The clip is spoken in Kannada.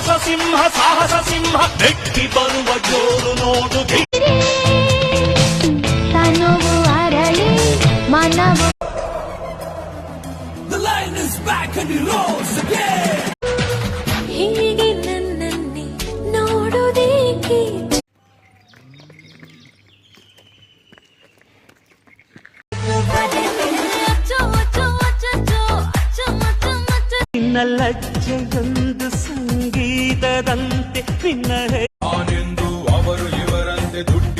ಸಾಹಸ ಸಿಂಹ ಬೆಟ್ಟಿ ಬರುವ ಜೋರು ನೋಡು ತನುವು ಅರಳಿ ಮನವು The lion is back and he roars again. ಹೀಗೆ ನನ್ನನ್ನೇ ನೋಡುವುದೇಕೆ ನಿನ್ನ ಲಜ್ಜೆಯೊಂದು ಸಂಗೀತದಂತೆ ನಿನ್ನ ನಾನೆಂದು ಅವರು ಇವರಂತೆ ದುಡ್ಡು